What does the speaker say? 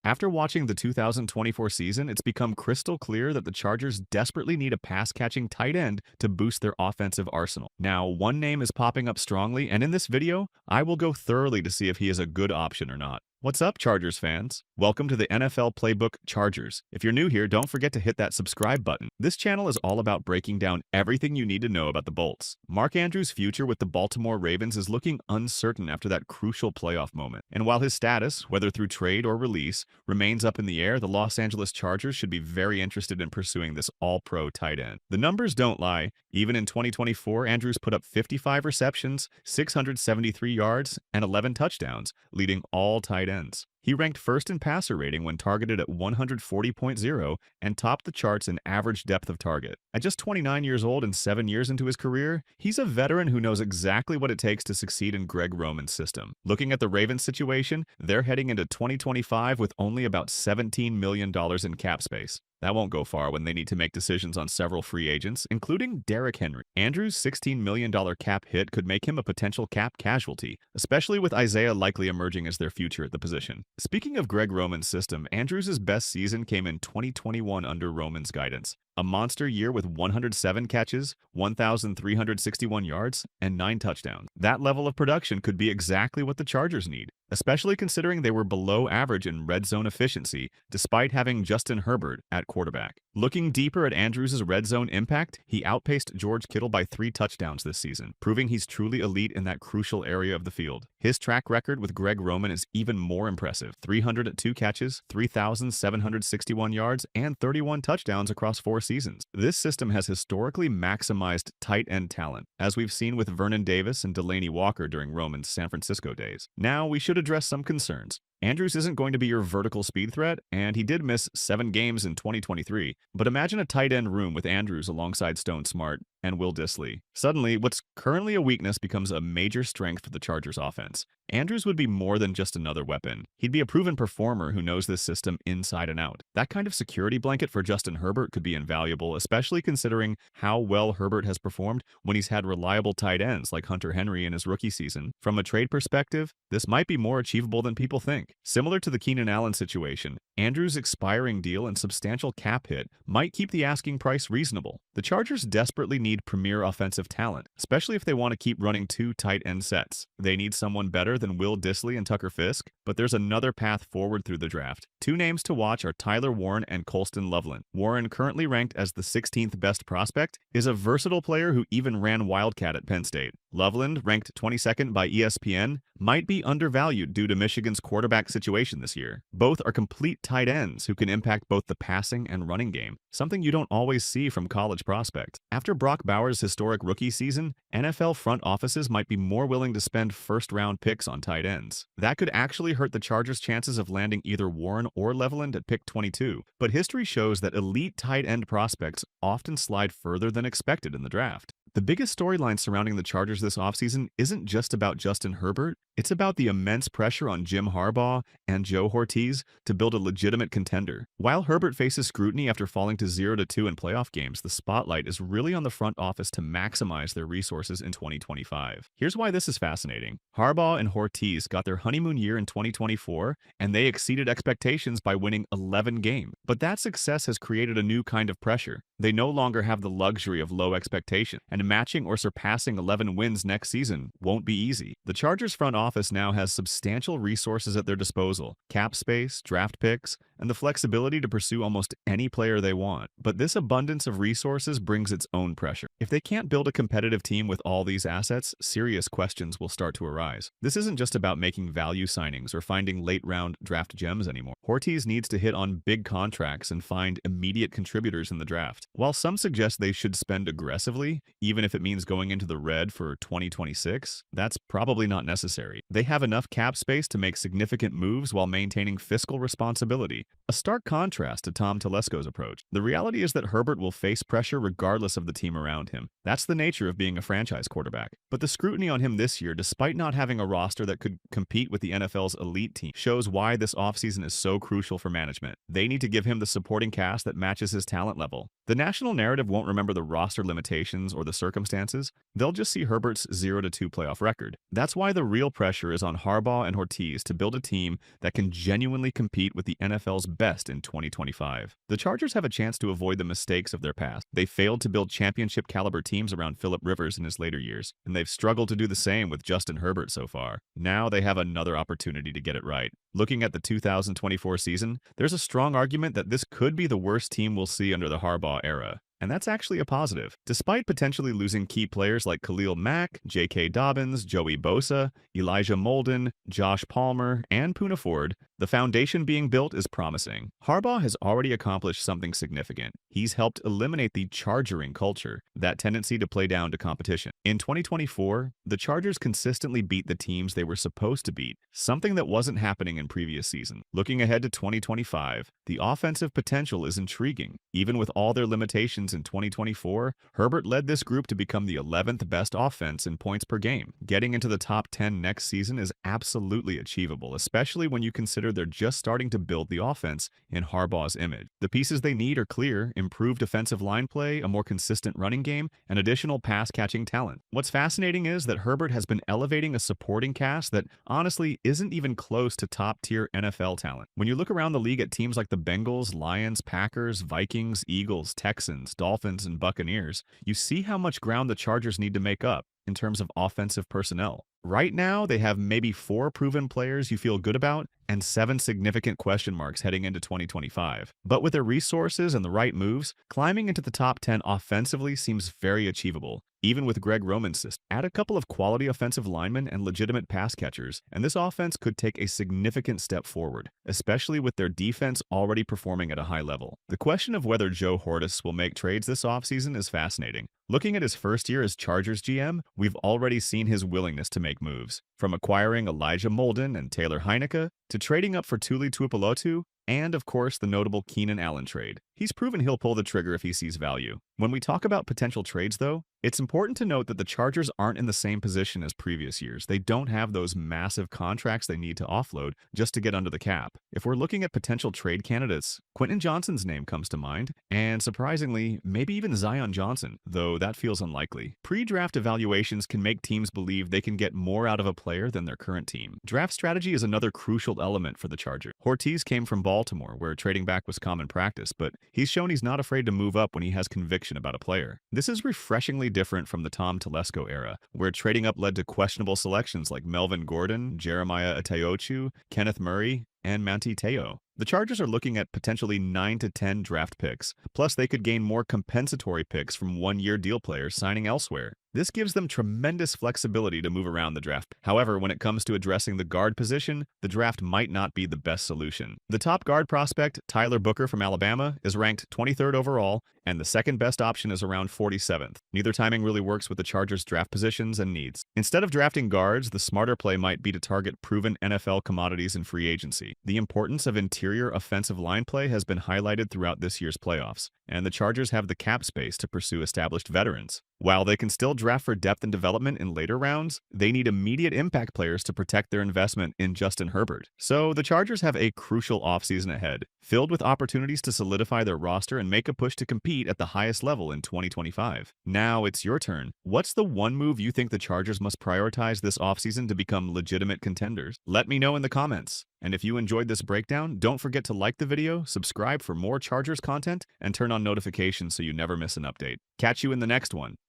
After watching the 2024 season, it's become crystal clear that the Chargers desperately need a pass-catching tight end to boost their offensive arsenal. Now, one name is popping up strongly, and in this video, I will go thoroughly to see if he is a good option or not. What's up, Chargers fans? Welcome to the NFL Playbook Chargers. If you're new here, don't forget to hit that subscribe button. This channel is all about breaking down everything you need to know about the Bolts. Mark Andrews' future with the Baltimore Ravens is looking uncertain after that crucial playoff moment. And while his status, whether through trade or release, remains up in the air, the Los Angeles Chargers should be very interested in pursuing this all-pro tight end. The numbers don't lie. Even in 2024, Andrews put up 55 receptions, 673 yards, and 11 touchdowns, leading all tight ends. He ranked first in passer rating when targeted at 140.0 and topped the charts in average depth of target. At just 29 years old and 7 years into his career, he's a veteran who knows exactly what it takes to succeed in Greg Roman's system. Looking at the Ravens situation, they're heading into 2025 with only about $17 million in cap space. That won't go far when they need to make decisions on several free agents, including Derrick Henry. Andrews' $16 million cap hit could make him a potential cap casualty, especially with Isaiah likely emerging as their future at the position. Speaking of Greg Roman's system, Andrews' best season came in 2021 under Roman's guidance. A monster year with 107 catches, 1,361 yards, and 9 touchdowns. That level of production could be exactly what the Chargers need, especially considering they were below average in red zone efficiency despite having Justin Herbert at quarterback. Looking deeper at Andrews' red zone impact, he outpaced George Kittle by 3 touchdowns this season, proving he's truly elite in that crucial area of the field. His track record with Greg Roman is even more impressive: 302 catches, 3,761 yards, and 31 touchdowns across 4 seasons. This system has historically maximized tight end talent, as we've seen with Vernon Davis and Delaney Walker during Roman's San Francisco days. Now we should address some concerns. Andrews isn't going to be your vertical speed threat, and he did miss 7 games in 2023. But imagine a tight end room with Andrews alongside Stone Smart and Will Dissly. Suddenly, what's currently a weakness becomes a major strength for the Chargers offense. Andrews would be more than just another weapon. He'd be a proven performer who knows this system inside and out. That kind of security blanket for Justin Herbert could be invaluable, especially considering how well Herbert has performed when he's had reliable tight ends like Hunter Henry in his rookie season. From a trade perspective, this might be more achievable than people think. Similar to the Keenan Allen situation, Andrews' expiring deal and substantial cap hit might keep the asking price reasonable. The Chargers desperately need premier offensive talent, especially if they want to keep running 2 tight end sets. They need someone better than Will Dissly and Tucker Fisk, but there's another path forward through the draft. 2 names to watch are Tyler Warren and Colston Loveland. Warren, currently ranked as the 16th best prospect, is a versatile player who even ran Wildcat at Penn State. Loveland, ranked 22nd by ESPN, might be undervalued due to Michigan's quarterback situation this year. Both are complete tight ends who can impact both the passing and running game, something you don't always see from college prospects. After Brock Bowers' historic rookie season, NFL front offices might be more willing to spend first-round picks on tight ends. That could actually hurt the Chargers' chances of landing either Warren or Loveland at pick 22, but history shows that elite tight end prospects often slide further than expected in the draft. The biggest storyline surrounding the Chargers this offseason isn't just about Justin Herbert, it's about the immense pressure on Jim Harbaugh and Joe Hortiz to build a legitimate contender. While Herbert faces scrutiny after falling to 0-2 in playoff games, the spotlight is really on the front office to maximize their resources in 2025. Here's why this is fascinating. Harbaugh and Hortiz got their honeymoon year in 2024, and they exceeded expectations by winning 11 games. But that success has created a new kind of pressure. They no longer have the luxury of low expectation, and matching or surpassing 11 wins next season won't be easy. The Chargers front office now has substantial resources at their disposal: cap space, draft picks, and the flexibility to pursue almost any player they want. But this abundance of resources brings its own pressure. If they can't build a competitive team with all these assets, serious questions will start to arise. This isn't just about making value signings or finding late-round draft gems anymore. Hortiz needs to hit on big contracts and find immediate contributors in the draft. While some suggest they should spend aggressively, even if it means going into the red for 2026, that's probably not necessary. They have enough cap space to make significant moves while maintaining fiscal responsibility. A stark contrast to Tom Telesco's approach. The reality is that Herbert will face pressure regardless of the team around him. That's the nature of being a franchise quarterback. But the scrutiny on him this year, despite not having a roster that could compete with the NFL's elite team, shows why this offseason is so crucial for management. They need to give him the supporting cast that matches his talent level. The national narrative won't remember the roster limitations or the circumstances, they'll just see Herbert's 0-2 playoff record. That's why the real pressure is on Harbaugh and Hortiz to build a team that can genuinely compete with the NFL's best in 2025. The Chargers have a chance to avoid the mistakes of their past. They failed to build championship-caliber teams around Philip Rivers in his later years, and they've struggled to do the same with Justin Herbert so far. Now they have another opportunity to get it right. Looking at the 2024 season, there's a strong argument that this could be the worst team we'll see under the Harbaugh era. And that's actually a positive. Despite potentially losing key players like Khalil Mack, J.K. Dobbins, Joey Bosa, Elijah Molden, Josh Palmer, and Poona Ford, the foundation being built is promising. Harbaugh has already accomplished something significant. He's helped eliminate the chargering culture, that tendency to play down to competition. In 2024, the Chargers consistently beat the teams they were supposed to beat, something that wasn't happening in previous seasons. Looking ahead to 2025, the offensive potential is intriguing. Even with all their limitations in 2024, Herbert led this group to become the 11th best offense in points per game. Getting into the top 10 next season is absolutely achievable, especially when you consider they're just starting to build the offense in Harbaugh's image. The pieces they need are clear: improved defensive line play, a more consistent running game, and additional pass-catching talent. What's fascinating is that Herbert has been elevating a supporting cast that honestly isn't even close to top-tier NFL talent. When you look around the league at teams like the Bengals, Lions, Packers, Vikings, Eagles, Texans, Dolphins, and Buccaneers, you see how much ground the Chargers need to make up in terms of offensive personnel. Right now, they have maybe 4 proven players you feel good about and 7 significant question marks heading into 2025. But with their resources and the right moves, climbing into the top 10 offensively seems very achievable. Even with Greg Roman's system, add a couple of quality offensive linemen and legitimate pass catchers, and this offense could take a significant step forward, especially with their defense already performing at a high level. The question of whether Joe Hortiz will make trades this offseason is fascinating. Looking at his first year as Chargers GM, we've already seen his willingness to make moves. From acquiring Elijah Molden and Taylor Heineke, to trading up for Tuli Tuipulotu, and of course the notable Keenan Allen trade. He's proven he'll pull the trigger if he sees value. When we talk about potential trades though, it's important to note that the Chargers aren't in the same position as previous years. They don't have those massive contracts they need to offload just to get under the cap. If we're looking at potential trade candidates, Quentin Johnston's name comes to mind, and surprisingly, maybe even Zion Johnson, though that feels unlikely. Pre-draft evaluations can make teams believe they can get more out of a player than their current team. Draft strategy is another crucial element for the Chargers. Hortiz came from Baltimore, where trading back was common practice, but he's shown he's not afraid to move up when he has conviction about a player. This is refreshingly different from the Tom Telesco era, where trading up led to questionable selections like Melvin Gordon, Jeremiah Ateochu, Kenneth Murray, and Manti Te'o. The Chargers are looking at potentially 9 to 10 draft picks, plus they could gain more compensatory picks from one-year deal players signing elsewhere. This gives them tremendous flexibility to move around the draft. However, when it comes to addressing the guard position, the draft might not be the best solution. The top guard prospect, Tyler Booker from Alabama, is ranked 23rd overall, and the second best option is around 47th. Neither timing really works with the Chargers' draft positions and needs. Instead of drafting guards, the smarter play might be to target proven NFL commodities in free agency. The importance of interior offensive line play has been highlighted throughout this year's playoffs, and the Chargers have the cap space to pursue established veterans. While they can still draft for depth and development in later rounds, they need immediate impact players to protect their investment in Justin Herbert. So the Chargers have a crucial offseason ahead, filled with opportunities to solidify their roster and make a push to compete at the highest level in 2025. Now it's your turn. What's the one move you think the Chargers must prioritize this offseason to become legitimate contenders? Let me know in the comments. And if you enjoyed this breakdown, don't forget to like the video, subscribe for more Chargers content, and turn on notifications so you never miss an update. Catch you in the next one.